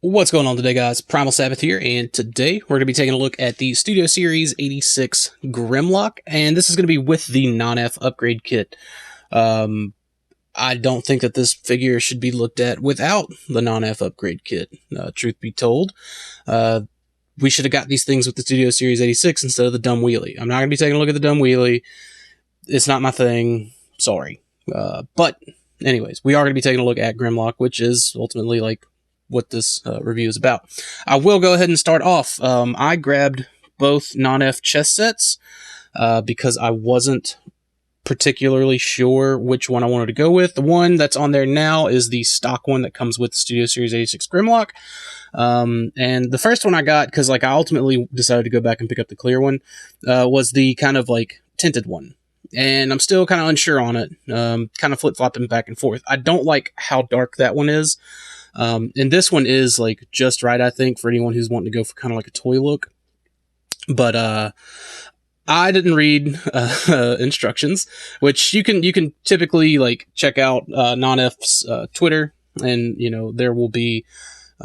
What's going on today, guys? Primal Sabbath here, and today we're going to be taking a look at the Studio Series 86 Grimlock, and this is going to be with the Nonnef upgrade kit. I don't think that this figure should be looked at without the Nonnef upgrade kit, truth be told. We should have got these things with the Studio Series 86 instead of the dumb wheelie. I'm not going to be taking a look at the dumb wheelie. It's not my thing. Sorry. But anyways, we are going to be taking a look at Grimlock, which is ultimately like what this review is about. I will go ahead and start off. I grabbed both Nonnef chess sets because I wasn't particularly sure which one I wanted to go with. The one that's on there now is the stock one that comes with the Studio Series 86 Grimlock. And the first one I got, because like I ultimately decided to go back and pick up the clear one, was the kind of like tinted one. And I'm still kind of unsure on it. Kind of flip-flopping back and forth. I don't like how dark that one is. And this one is like just right, I think, for anyone who's wanting to go for kind of like a toy look. But I didn't read instructions, which you can typically like check out Nonnef's Twitter, and you know there will be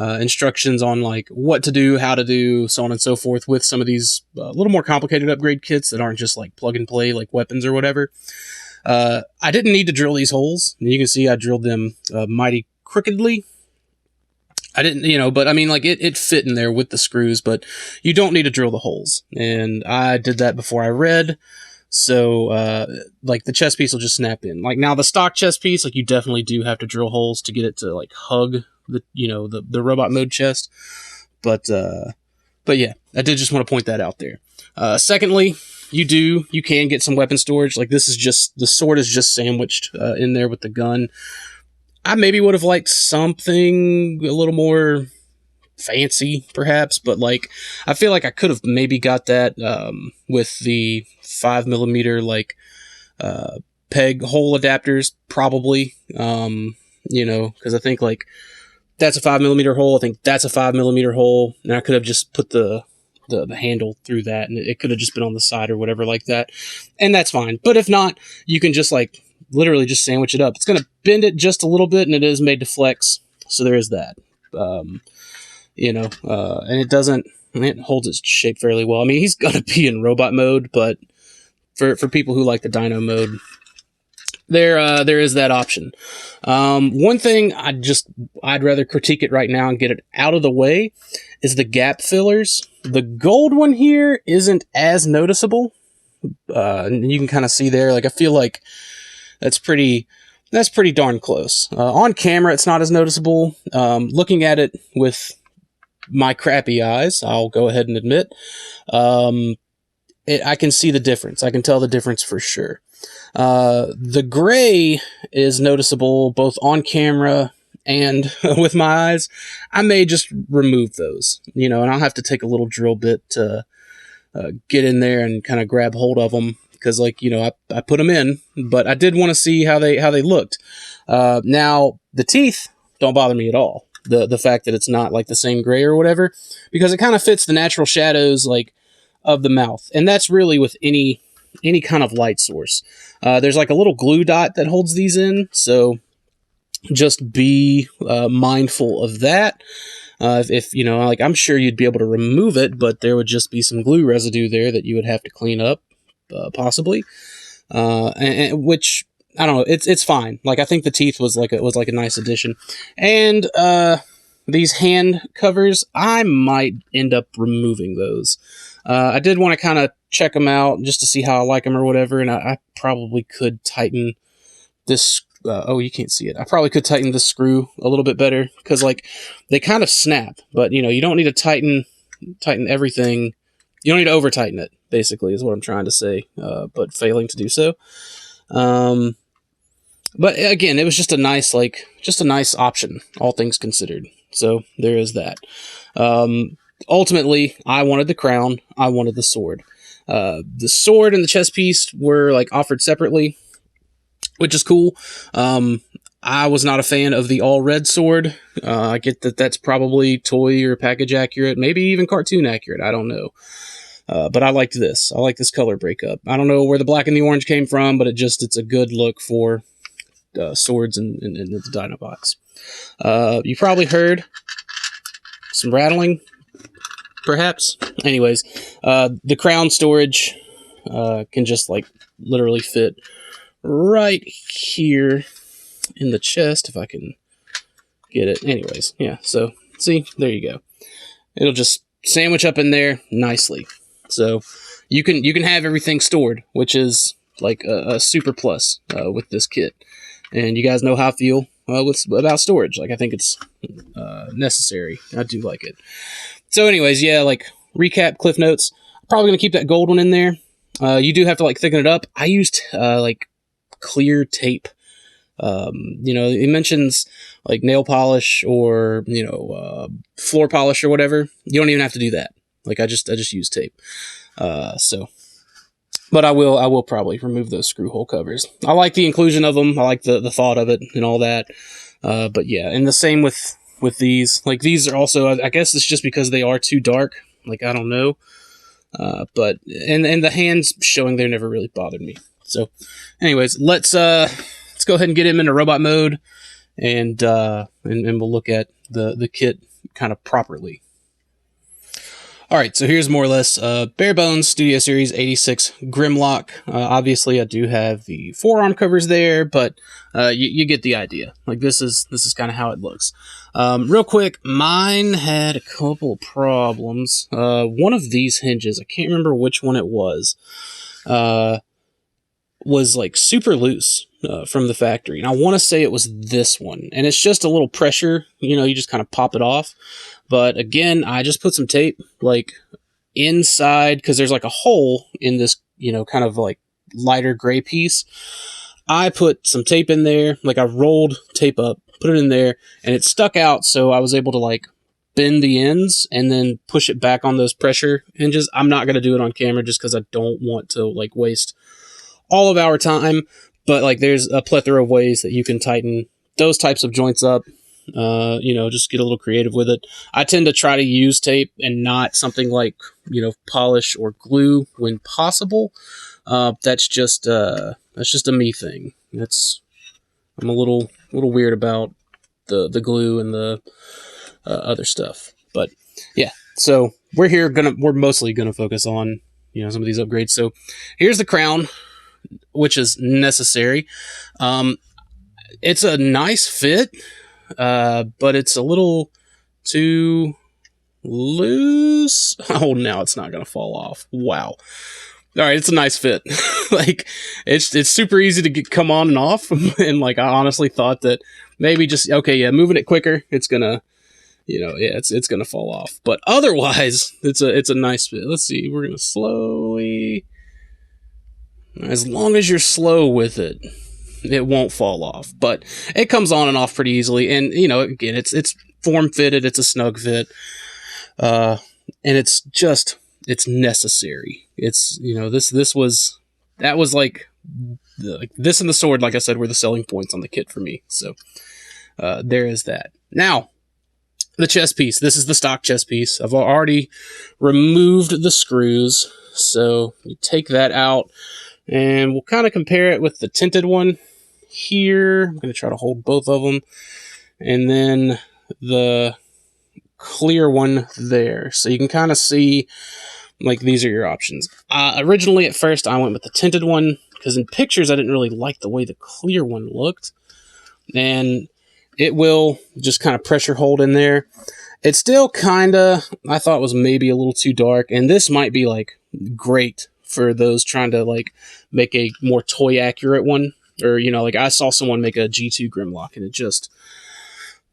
instructions on like what to do, how to do, so on and so forth with some of these little more complicated upgrade kits that aren't just like plug and play like weapons or whatever. I didn't need to drill these holes. You can see I drilled them mighty crookedly. I didn't, but I mean, like, it fit in there with the screws, but you don't need to drill the holes. And I did that before I read, so, like, the chest piece will just snap in. Like, now the stock chest piece, like, you definitely do have to drill holes to get it to, like, hug the robot mode chest. But yeah, I did just want to point that out there. Secondly, you can get some weapon storage. Like, this is just, the sword is just sandwiched in there with the gun. I maybe would have liked something a little more fancy, perhaps, but like I feel like I could have maybe got that with the 5mm like peg hole adapters, probably. Because I think like that's a 5mm hole. I think that's a 5mm hole, and I could have just put the handle through that, and it could have just been on the side or whatever like that, and that's fine. But if not, you can just like literally just sandwich it up. It's going to bend it just a little bit, and it is made to flex, so there is that. And it holds its shape fairly well. I mean, he's going to be in robot mode, but for people who like the Dino mode, there is that option. One thing I'd rather critique it right now and get it out of the way is the gap fillers. The gold one here isn't as noticeable. And you can kind of see there, like I feel like that's pretty darn close. On camera, it's not as noticeable. Looking at it with my crappy eyes, I'll go ahead and admit, I can see the difference. I can tell the difference for sure. The gray is noticeable both on camera and with my eyes. I may just remove those, and I'll have to take a little drill bit to get in there and kind of grab hold of them. Because, like, I put them in, but I did want to see how they looked. Now, the teeth don't bother me at all. The fact that it's not, like, the same gray or whatever. Because it kind of fits the natural shadows, like, of the mouth. And that's really with any kind of light source. There's, like, a little glue dot that holds these in. So, just be mindful of that. If I'm sure you'd be able to remove it, but there would just be some glue residue there that you would have to clean up. Possibly, and which I don't know. It's fine. Like I think the teeth was like a nice addition, and these hand covers I might end up removing those. I did want to kind of check them out just to see how I like them or whatever, and I probably could tighten this. You can't see it. I probably could tighten the screw a little bit better because like they kind of snap, but you don't need to tighten everything. You don't need to over tighten it. Basically, is what I'm trying to say, but failing to do so. But again, it was just a nice option, all things considered. So there is that. Ultimately, I wanted the crown. I wanted the sword. The sword and the chest piece were like offered separately, which is cool. I was not a fan of the all red sword. I get that that's probably toy or package accurate, maybe even cartoon accurate. I don't know. But I liked this. I like this color breakup. I don't know where the black and the orange came from, but it's a good look for swords and the Dinobots. You probably heard some rattling, perhaps. Anyways, the crown storage can just like literally fit right here in the chest if I can get it. Anyways, yeah, so see, there you go. It'll just sandwich up in there nicely. So you can have everything stored, which is like a super plus with this kit. And you guys know how I feel about storage. Like, I think it's necessary. I do like it. So anyways, yeah, like recap, cliff notes. Probably going to keep that gold one in there. You do have to like thicken it up. I used like clear tape. You know, it mentions like nail polish or, you know, floor polish or whatever. You don't even have to do that. Like, I just use tape. But I will probably remove those screw hole covers. I like the inclusion of them. I like the thought of it and all that. But yeah, and the same with these. Like, these are also, I guess it's just because they are too dark. Like, I don't know. But and the hands showing there never really bothered me. So anyways, let's go ahead and get him into robot mode, and we'll look at the kit kind of properly. All right, so here's more or less bare bones Studio Series 86 Grimlock. Obviously, I do have the forearm covers there, but you get the idea. Like, this is kind of how it looks. Real quick, mine had a couple problems. One of these hinges, I can't remember which one it was like super loose from the factory. And I want to say it was this one. And it's just a little pressure, you know, you just kind of pop it off. But again, I just put some tape like inside, because there's like a hole in this, you know, kind of like lighter gray piece. I put some tape in there, like I rolled tape up, put it in there, and it stuck out. So I was able to like bend the ends and then push it back on those pressure hinges. I'm not going to do it on camera just because I don't want to like waste all of our time. But like, there's a plethora of ways that you can tighten those types of joints up. You know, just get a little creative with it. I tend to try to use tape and not something like, you know, polish or glue when possible. That's just a me thing. I'm a little weird about the glue and the other stuff. But yeah, so we're mostly gonna focus on, you know, some of these upgrades. So here's the crown, which is necessary. It's a nice fit. But it's a little too loose. Oh, now it's not going to fall off. Wow. All right, it's a nice fit. Like, it's super easy to come on and off. And like, I honestly thought that maybe just, okay, yeah, moving it quicker, it's going to, you know, yeah, it's going to fall off. But otherwise, it's a nice fit. Let's see. We're going to slowly, as long as you're slow with it, it won't fall off, but it comes on and off pretty easily. And, you know, again, it's form fitted. It's a snug fit. And it's necessary. It's, you know, that was like this and the sword, like I said, were the selling points on the kit for me. So, there is that. Now, the chest piece. This is the stock chest piece. I've already removed the screws. So you take that out, and we'll kind of compare it with the tinted one here. I'm going to try to hold both of them, and then the clear one there. So you can kind of see, like, these are your options. Originally, at first, I went with the tinted one, because in pictures, I didn't really like the way the clear one looked. And it will just kind of pressure hold in there. It's still kind of, I thought was maybe a little too dark, and this might be, like, great for those trying to, like, make a more toy accurate one. Or, you know, like, I saw someone make a G2 Grimlock, and it just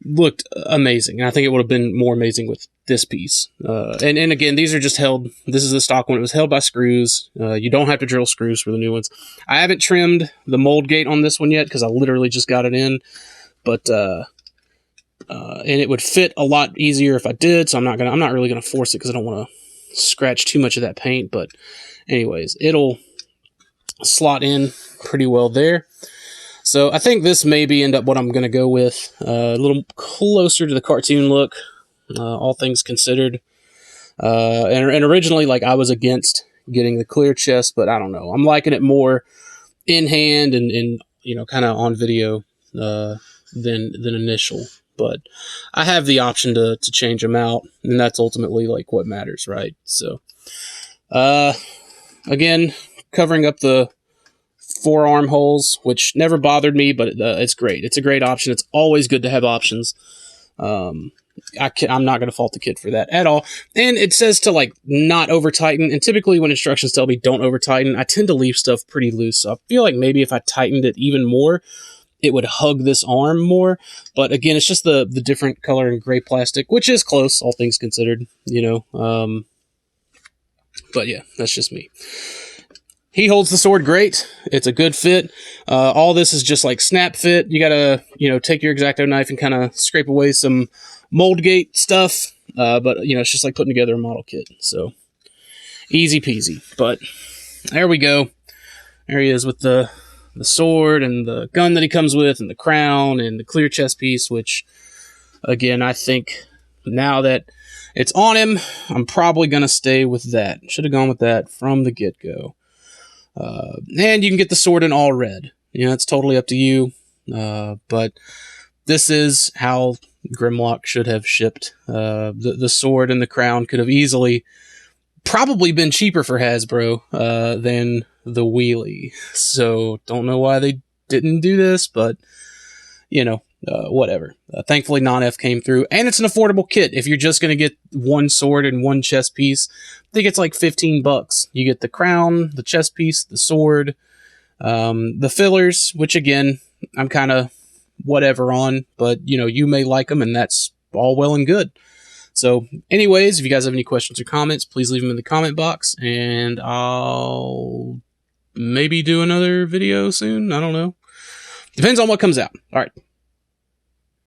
looked amazing. And I think it would have been more amazing with this piece. And again, these are just held. This is the stock one. It was held by screws. You don't have to drill screws for the new ones. I haven't trimmed the mold gate on this one yet, because I literally just got it in. But, and it would fit a lot easier if I did. So I'm not really gonna force it, because I don't want to scratch too much of that paint. But anyways, it'll slot in pretty well there. So I think this maybe end up what I'm going to go with. A little closer to the cartoon look, all things considered. And originally, like, I was against getting the clear chest, but I don't know. I'm liking it more in hand and you know, kind of on video than initial. but I have the option to change them out, and that's ultimately like what matters, right? So, again, covering up the forearm holes, which never bothered me, but it's great. It's a great option. It's always good to have options. I'm not going to fault the kid for that at all. And it says to like not over tighten. And typically when instructions tell me don't over tighten, I tend to leave stuff pretty loose. So I feel like maybe if I tightened it even more, it would hug this arm more. But again, it's just the different color and gray plastic, which is close, all things considered, you know. But yeah, that's just me. He holds the sword great. It's a good fit. All this is just like snap fit. You gotta, take your X-Acto knife and kind of scrape away some mold gate stuff. But, it's just like putting together a model kit. So, easy peasy. But, there we go. There he is with the sword and the gun that he comes with and the crown and the clear chest piece, which, again, I think now that it's on him, I'm probably going to stay with that. Should have gone with that from the get-go. And you can get the sword in all red. It's totally up to you. But this is how Grimlock should have shipped. The sword and the crown could have easily probably been cheaper for Hasbro than the wheelie. So don't know why they didn't do this, but whatever. Thankfully, Nonnef came through, and it's an affordable kit. If you're just going to get one sword and one chest piece, I think it's like $15. You get the crown, the chest piece, the sword, the fillers, which again, I'm kind of whatever on, but you may like them, and that's all well and good. So anyways, if you guys have any questions or comments, please leave them in the comment box, and I'll maybe do another video soon. I don't know. Depends on what comes out. All right.